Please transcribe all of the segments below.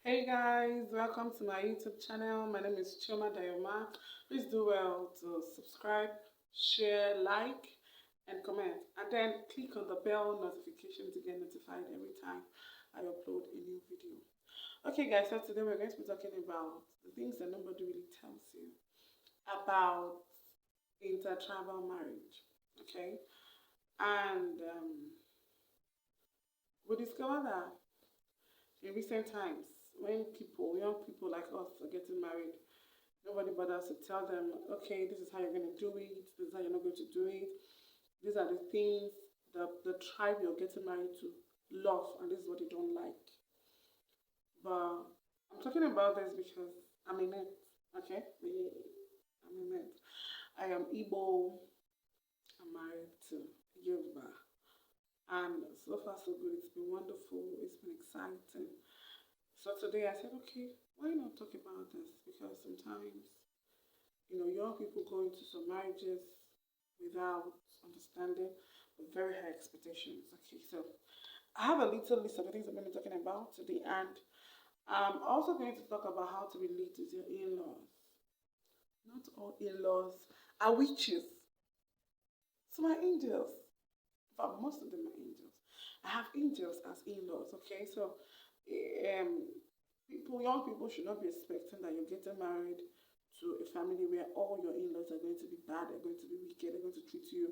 Hey guys, welcome to my YouTube channel. My name is Dayo-Matt. Please do well to subscribe, share, like, and comment. And then click on the bell notification to get notified every time I upload a new video. Okay guys, so today we're going to be talking about the things that nobody really tells you about inter-tribal marriage. Okay? And we discovered that in recent times, when young people like us are getting married, nobody bothers to tell them, okay, this is how you're going to do it, this is how you're not going to do it. These are the things that the tribe you're getting married to love, and this is what they don't like. But I'm talking about this because I'm in it, okay? I'm in it. I am Igbo, I'm married to Yoruba. And so far, so good. It's been wonderful. It's been exciting. So today I said, okay, why not talk about this? Because sometimes, young people go into some marriages without understanding, with very high expectations. Okay, so I have a little list of the things I'm going to be talking about today, and I'm also going to talk about how to relate with your in-laws. Not all in-laws are witches. So my angels, but most of them are angels. I have angels as in-laws. Okay, so young people should not be expecting that you're getting married to a family where all your in-laws are going to be bad, they're going to be wicked, they're going to treat you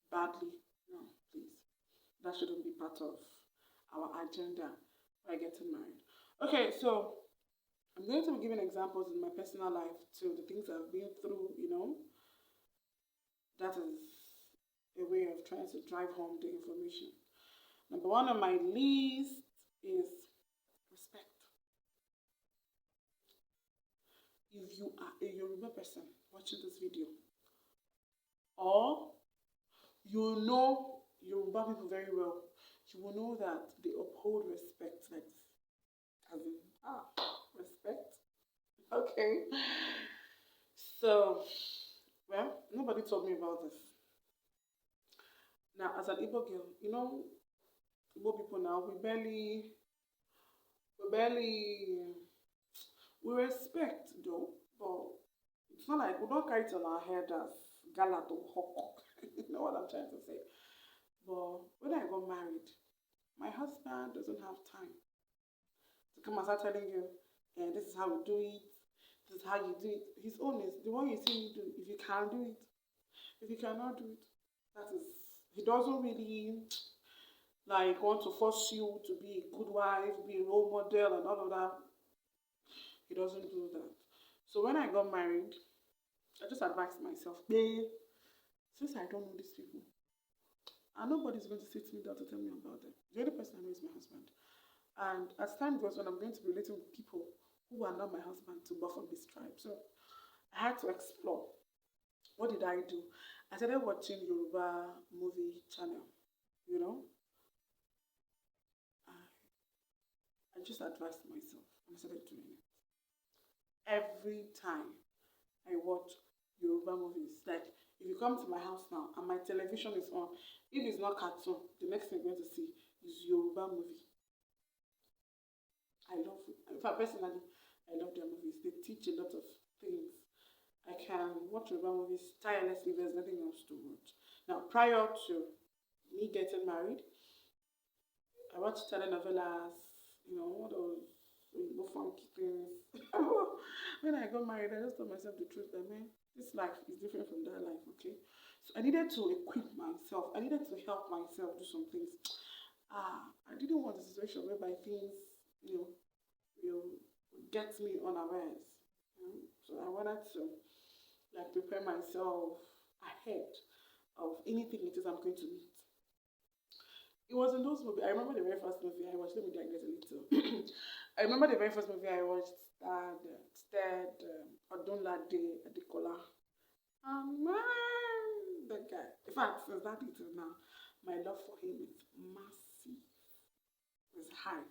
badly. No, please. That shouldn't be part of our agenda by getting married. Okay, so I'm going to be giving examples in my personal life to the things I've been through. That is a way of trying to drive home the information. Number one on my list is respect. If you are a Yoruba person watching this video, or you know Yoruba people very well, you will know that they uphold respect like this. As in, respect. Okay. So, well, nobody told me about this. Now, as an Igbo girl, Igbo people now, we respect though, but it's not like we don't carry it on our head as gala to hawk. You know what I'm trying to say? But when I got married, my husband doesn't have time to come and start telling you, this is how we do it, this is how you do it. His own is the one you see me do. If you can do it, if you cannot do it, that is, he doesn't really like want to force you to be a good wife, be a role model, and all of that. He doesn't do that. So when I got married, I just advised myself, babe, since I don't know these people, and nobody's going to sit me down to tell me about them. The only person I know is my husband. And as time goes on, I'm going to be relating with people who are not my husband to but from this tribe. So I had to explore. What did I do? I started watching Yoruba movie channel. You know, I just advised myself and I started doing it. Every time I watch Yoruba movies, like if you come to my house now and my television is on, if it's not cartoon, the next thing you're going to see is Yoruba movie. I love it. In fact, personally, I love their movies. They teach a lot of things. I can watch Yoruba movies tirelessly. There's nothing else to watch. Now, prior to me getting married, I watched telenovelas, all those funky things. When I got married, I just told myself the truth that, man, this life is different from that life, okay? So I needed to equip myself. I needed to help myself do some things. I didn't want a situation whereby things, will get me unawares. So I wanted to prepare myself ahead of anything it is I'm going to meet. It was in those movies. I remember the very first movie I watched. Let me digress a little. I remember the very first movie I watched starred Odunlade Adekola. Man, that guy. In fact, since that little now, my love for him is massive. It's high.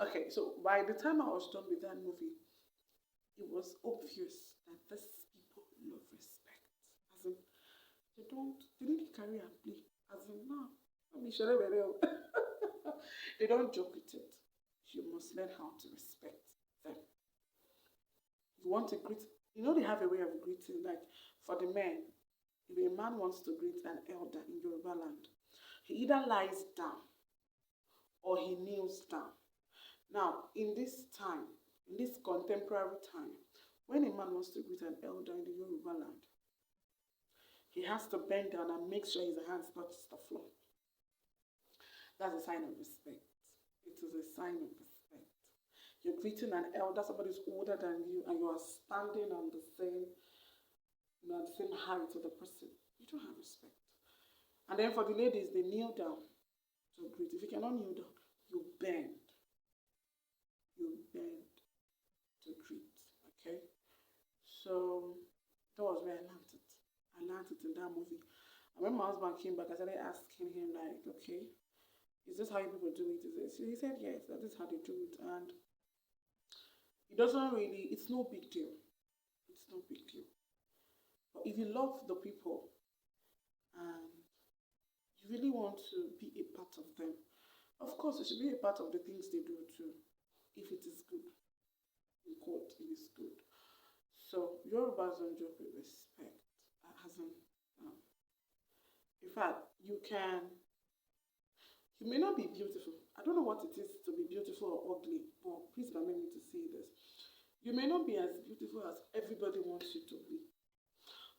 Okay, so by the time I was done with that movie, it was obvious that these people love respect. As in, they didn't carry and play. As in, no, they don't joke with it. You must learn how to respect. You want to greet, you know, they have a way of greeting, like for the men, if a man wants to greet an elder in Yoruba land, he either lies down or he kneels down. Now, in this time, in this contemporary time, when a man wants to greet an elder in the Yoruba land, he has to bend down and make sure his hands touch the floor. That's a sign of respect. It is a sign of respect. You're greeting an elder, somebody who's older than you, and you are standing on the same, the same height of the person. You don't have respect. And then for the ladies, they kneel down to greet. If you cannot kneel down, you bend. You bend to greet. Okay? So that was where I learned it. I learned it in that movie. And when my husband came back, I started asking him, like, okay, is this how you people do it? Is this? So he said, yes, that is how they do it. And it doesn't really, it's no big deal. It's no big deal. But if you love the people and you really want to be a part of them, of course, you should be a part of the things they do too, if it is good. In quote, it is good. So, Yorubas don't joke with respect. In fact, you may not be beautiful. I don't know what it is to be beautiful or ugly, but please permit me to say this. You may not be as beautiful as everybody wants you to be.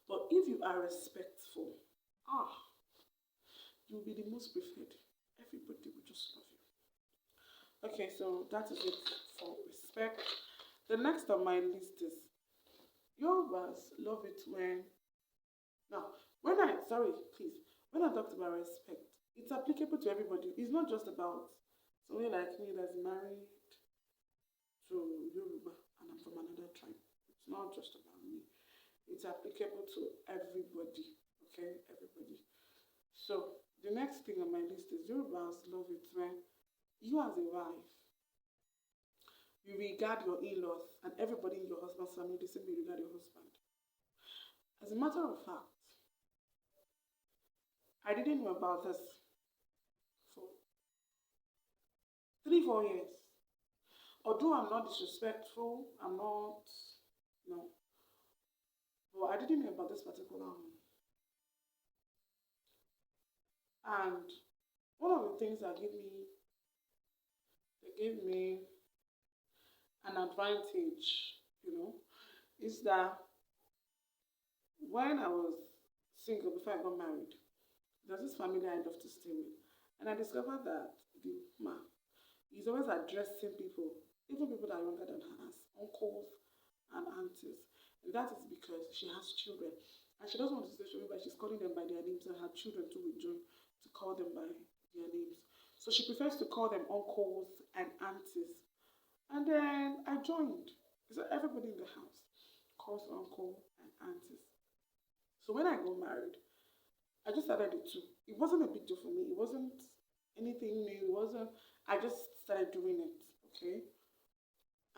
But if you are respectful, you'll be the most preferred. Everybody will just love you. Okay, so that is it for respect. The next on my list is Yorubas love it when when I talked about respect, it's applicable to everybody. It's not just about somebody like me that's married to Yoruba and I'm from another tribe. It's not just about me. It's applicable to everybody. Okay, everybody. So the next thing on my list is Yorubas love it when you as a wife, you regard your in-laws and everybody in your husband's family the same way you regard your husband. As a matter of fact, I didn't know about this for 3-4 years. Although I'm not disrespectful, I'm not, no. But I didn't know about this particular one. And one of the things that gave me an advantage, is that when I was single before I got married, there's this family I love to stay with. And I discovered that the man is always addressing people, even people that are younger than her, as uncles and aunties. And that is because she has children. And she doesn't want to say children, but she's calling them by their names, and her children too will join to call them by their names. So she prefers to call them uncles and aunties. And then I joined. So everybody in the house calls uncle and aunties. So when I got married, I just started it too. It wasn't a big deal for me. It wasn't anything new. It wasn't, I just started doing it, okay?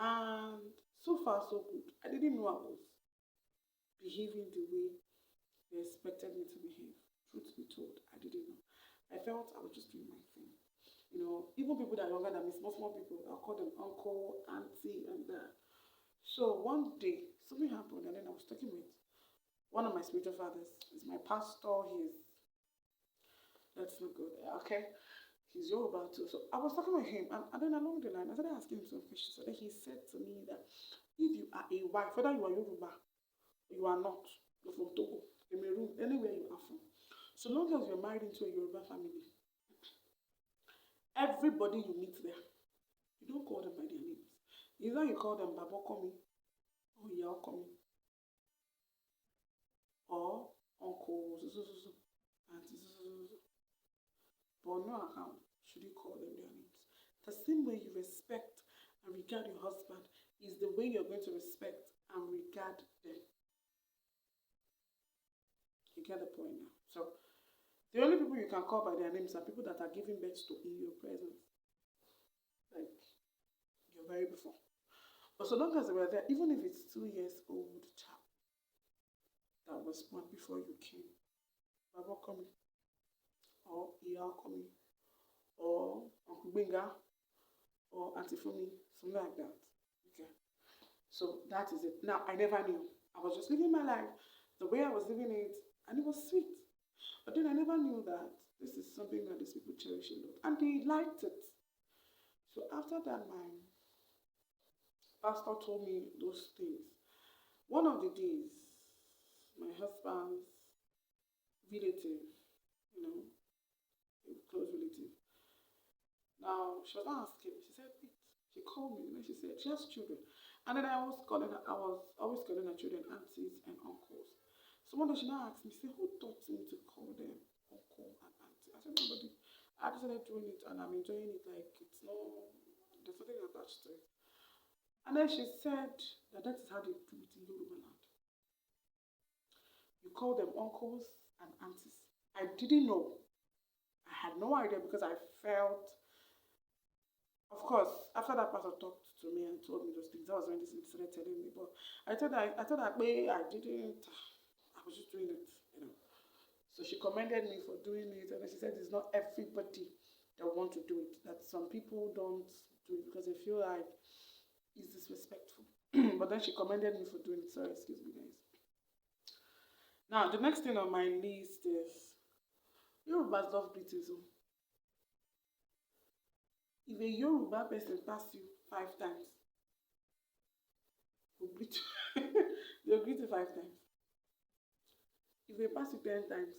And so far, so good. I didn't know I was behaving the way they expected me to behave. Truth be told, I didn't know. I felt I was just doing my thing. Even people that are younger than me, small people, I'll call them uncle, auntie, and that. So one day, something happened, and then I was talking with one of my spiritual fathers. He's my pastor. Let's not go there, okay? He's Yoruba too. So I was talking with him, and then along the line, I started asking him some questions. So then he said to me that if you are a wife, whether you are Yoruba or you are not, you're from Togo, Cameroon, anywhere you are from, so long as you're married into a Yoruba family, everybody you meet there, you don't call them by their names. Either you call them Babokomi or Yaokomi or Uncle Zuzuzu, Auntie Zuzuzu. But no account should you call them their names. The same way you respect and regard your husband is the way you're going to respect and regard them. You get the point now. So the only people you can call by their names are people that are giving birth to in your presence. Like your very before. But so long as they were there, even if it's 2 years old child that was born before you came, Baba coming, or Iya coming, or Uncle Benga, or Auntie Fumi, something like that. Okay. So that is it. Now, I never knew. I was just living my life the way I was living it, and it was sweet. But then I never knew that this is something that these people cherish a lot, and they liked it. So after that, my pastor told me those things. One of the days, my husband's relative, you know, a close relative. Now she was not asking. She said, "Wait." She called me and then she said she has children, and then I was always calling her children aunties and uncles. So one day she now asked me, say, "Who taught me to call them uncle and auntie?" I said, "Nobody." I just started doing it and I'm enjoying it. Like it's no, there's nothing attached to it. And then she said that that is how they do it in Yoruba land. You call them uncles and aunties. I didn't know. I had no idea because I felt, of course, after that pastor talked to me and told me those things, that was when this started telling me. But I thought that way I didn't, I was just doing it, you know. So she commended me for doing it, and then she said it's not everybody that want to do it. That some people don't do it because they feel like it's disrespectful. But then she commended me for doing it. Sorry, excuse me, guys. Now, the next thing on my list is Yorubas love greetings. Oh. If a Yoruba person pass you 5 times, will greet you. They'll greet you 5 times. If they pass you 10 times,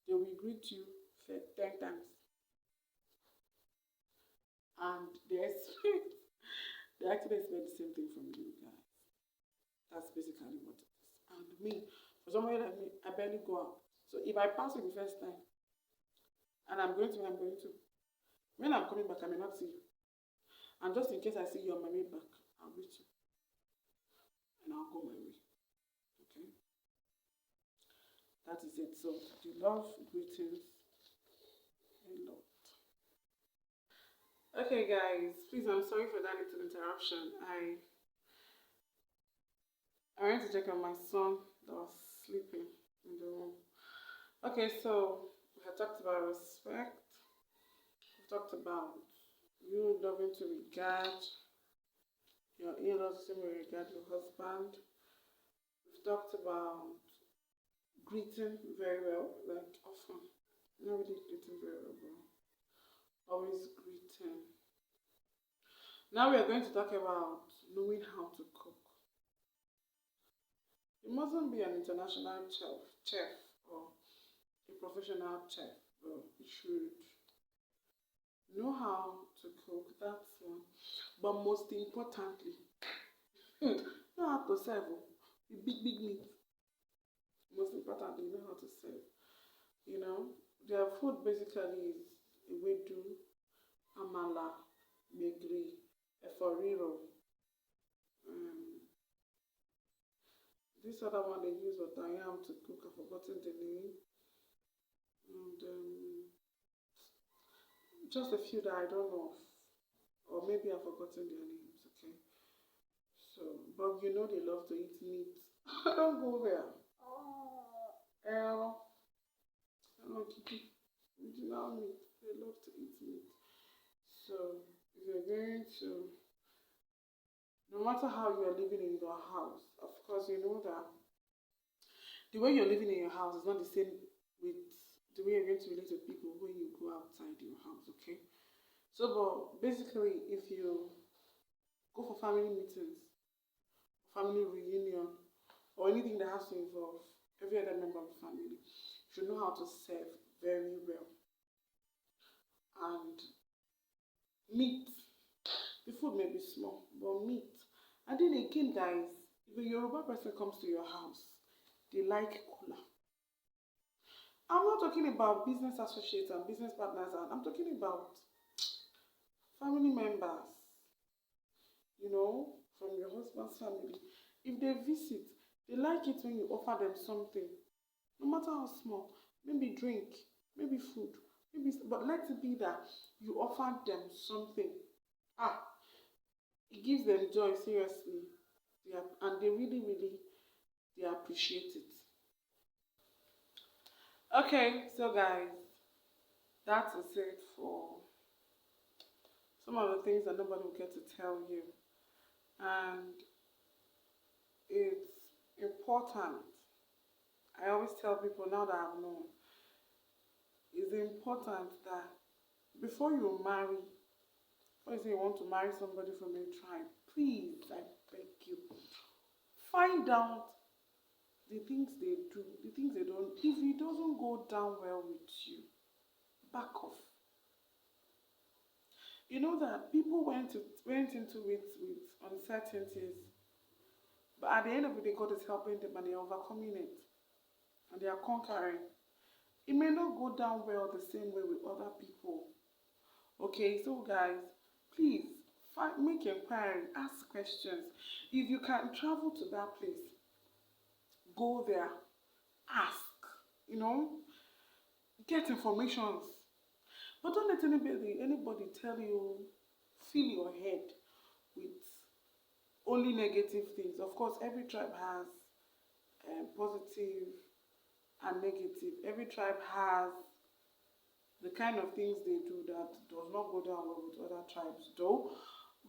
they will greet you 10 times. And they expect, they actually expect the same thing from you guys. That's basically what it is. And me, for somebody like me, I barely go out. So if I pass you the first time, and I'm going to, when I'm coming back, I may not see you. And just in case I see you on my way back, I'll greet you. And I'll go my way. Okay? That is it. So you love greetings a lot. Okay, guys, please, I'm sorry for that little interruption. I went to check on my son that was sleeping in the room. Okay, so we have talked about respect. We've talked about you loving to regard your in-laws, the same way you regard your husband. We've talked about greeting very well, like often. Not really greeting very well, but always greeting. Now we are going to talk about knowing how to cook. You mustn't be an international chef or a professional chef, but you should know how to cook. That's one. But most importantly, know how to serve the big meat. Most importantly, know how to serve. You know, their food basically is ewedu, amala, megri, eforiro. Um, this other one they use watayam to cook. I've forgotten the name. And just a few that I don't know of. Or maybe I've forgotten their names, okay? So, but you know they love to eat meat. Don't go there. El, Kiki, original meat. They love to eat meat. So, if you're going to, no matter how you're living in your house, of course, you know that the way you're living in your house is not the same with the way you're going to relate with people when you go outside your house, okay? So, but basically, if you go for family meetings, family reunion, or anything that has to involve every other member of the family, you should know how to serve very well. And meat, the food may be small, but meat. And then again, guys, if a Yoruba person comes to your house, they like cola. I'm not talking about business associates and business partners, and I'm talking about family members, you know, from your husband's family. If they visit, they like it when you offer them something, no matter how small, maybe drink, maybe food, maybe, but let it be that you offer them something. Ah, it gives them joy, seriously. And they really, they appreciate it. Okay, so guys, that is it for some of the things that nobody will get to tell you And it's important. I always tell people now that I've known, it's important that before you marry, before you say you want to marry somebody from a tribe, please, I beg you, find out the things they do, the things they don't. If it doesn't go down well with you, back off. You know that people went into it with uncertainties, but at the end of the day, God is helping them and they're overcoming it and they are conquering. It may not go down well the same way with other people. Okay, so guys, please make inquiry, ask questions. If you can travel to that place, go there, ask, you know, get informations. But don't let anybody tell you, fill your head with only negative things. Of course, every tribe has positive and negative. Every tribe has the kind of things they do that does not go down well with other tribes, though.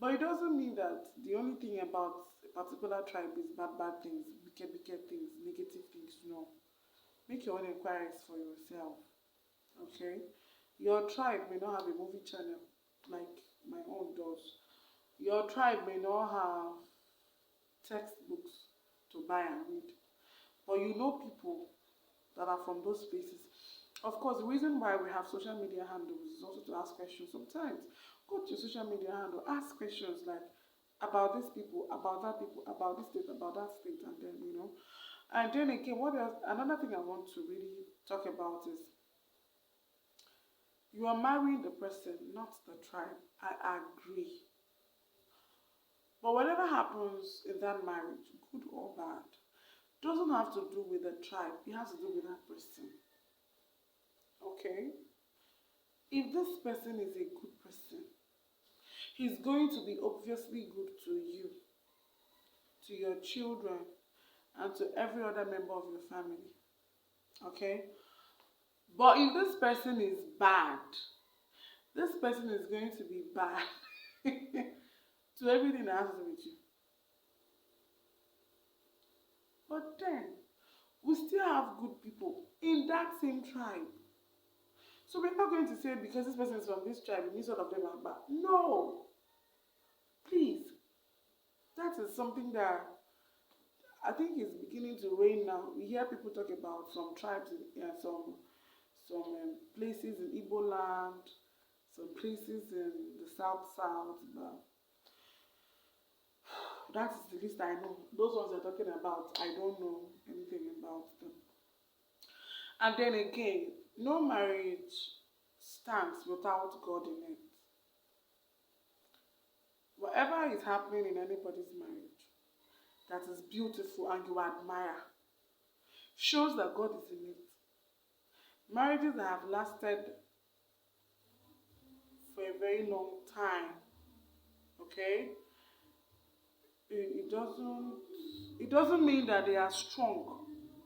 But it doesn't mean that the only thing about a particular tribe is bad things, wicked things, negative things. No. Make your own inquiries for yourself. Okay? Your tribe may not have a movie channel like my own does. Your tribe may not have textbooks to buy and read. But you know people that are from those spaces. Of course, the reason why we have social media handles is also to ask questions. Sometimes go to your social media handle, ask questions like about these people, about that people, about this state, about that state, and then you know. And then again, what else? Another thing I want to really talk about is you are marrying the person, not the tribe. I agree. But whatever happens in that marriage, good or bad, doesn't have to do with the tribe. It has to do with that person. Okay? If this person is a good person, he's going to be obviously good to you, to your children, and to every other member of your family. Okay? But if this person is bad, this person is going to be bad to everything that has to do with you. But then, we still have good people in that same tribe. So we're not going to say because this person is from this tribe, it means all of them are bad. No. Please. That is something that I think is beginning to rain now. We hear people talk about some tribes in some places in Igbo land, some places in the south, but that is the least I know. Those ones they're talking about, I don't know anything about them. And then again, no marriage stands without God in it. Whatever is happening in anybody's marriage that is beautiful and you admire shows that God is in it. Marriages that have lasted for a very long time, okay, it doesn't mean that they are strong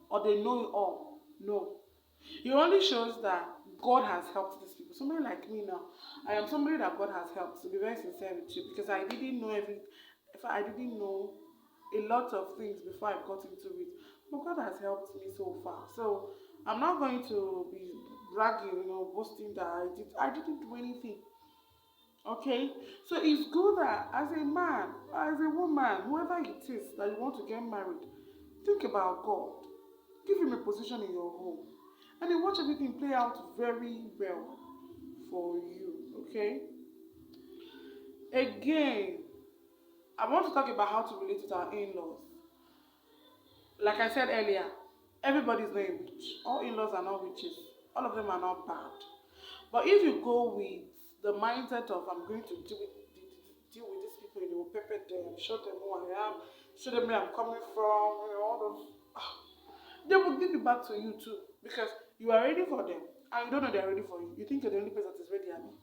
or they know it all. No. It only shows that God has helped these people. Somebody like me now, I am somebody that God has helped, to be very sincere with you, because I didn't know I didn't know a lot of things before I got into it. But God has helped me so far. So I'm not going to be bragging, boasting that I didn't do anything. Okay? So it's good that as a man, as a woman, whoever it is that you want to get married, think about God. Give him a position in your home. And then watch everything play out very well for you. Okay? Again, I want to talk about how to relate with our in-laws. Like I said earlier, everybody is not a witch. All in-laws are not witches. All of them are not bad. But if you go with the mindset of I'm going to deal with these people, will pepper them, show them who I am, show them where I'm coming from, all those, they will give it back to you too, because you are ready for them and you don't know they are ready for you. You think you're the only person that is ready, Abby.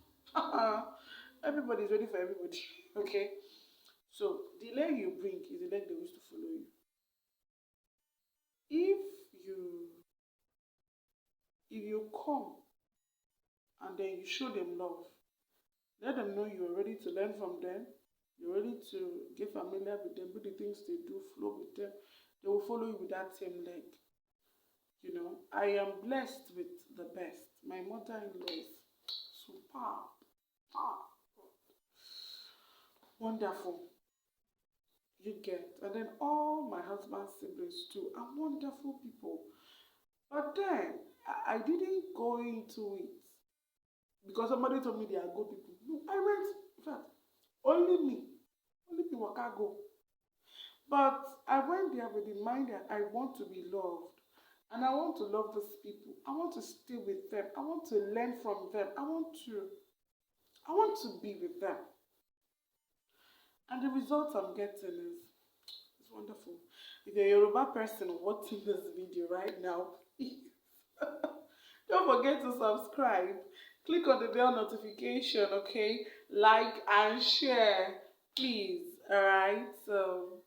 Everybody is ready for everybody. Okay? So the leg you bring is the leg they wish to follow you. If you come and then you show them love, let them know you are ready to learn from them. You're ready to get familiar with them, do the things they do, flow with them. They will follow you with that same leg. You know, I am blessed with the best. My mother-in-law is superb. Ah, wonderful. You get. And then all my husband's siblings too are wonderful people. But then I didn't go into it because somebody told me they are good people. No, I went, in fact, only me waka go. But I went there with the mind that I want to be loved. And I want to love those people. I want to stay with them. I want to learn from them. I want to be with them. And the results I'm getting is it's wonderful. If you're a Yoruba person watching this video right now, don't forget to subscribe. Click on the bell notification, okay? Like and share, please. Alright, so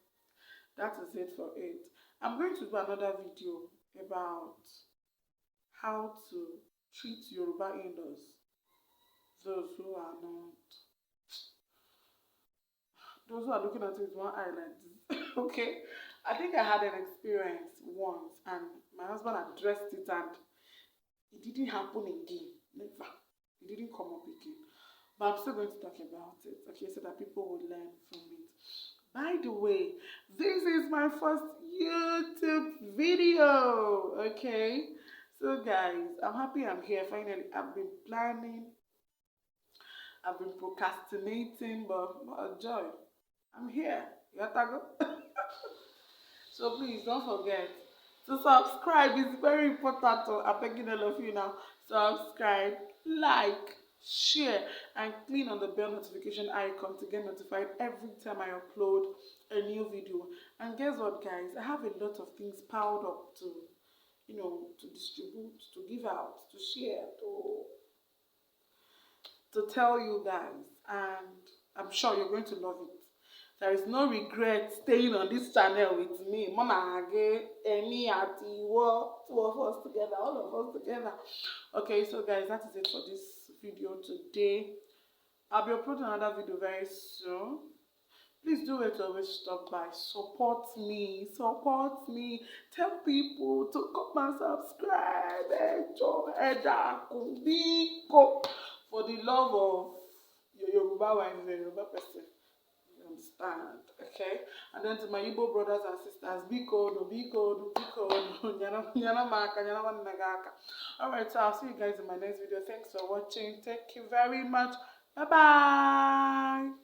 that is it for it. I'm going to do another video about how to treat Yoruba in-laws, those who are not, those who are looking at it with one eye like this. Okay, I think I had an experience once, and my husband addressed it, and it didn't happen again. Never, it didn't come up again. But I'm still going to talk about it, okay, so that people will learn from it. By the way, this is my first YouTube video, okay? So guys, I'm happy I'm here finally. I've been planning, I've been procrastinating, but joy, I'm here. Yatago. So please don't forget to subscribe. It's very important. I'm begging all of you now. Subscribe, like, share, and click on the bell notification icon to get notified every time I upload a new video. And guess what, guys? I have a lot of things piled up to, to distribute, to give out, to share, to tell you guys, and I'm sure you're going to love it. There is no regret staying on this channel with me. Mama, Emi, Ati, two of us together, all of us together. Okay, so guys, that is it for this video today. I'll be uploading another video very soon. Please do it to always stop by. Support me. Support me. Tell people to come and subscribe. For the love of your Yoruba wife, your Yoruba person. You understand? Okay? And then to my Igbo brothers and sisters, Biko, no Biko, no Biko, no Nyana Maka, Nyana Wanagaka. Alright, so I'll see you guys in my next video. Thanks for watching. Thank you very much. Bye bye.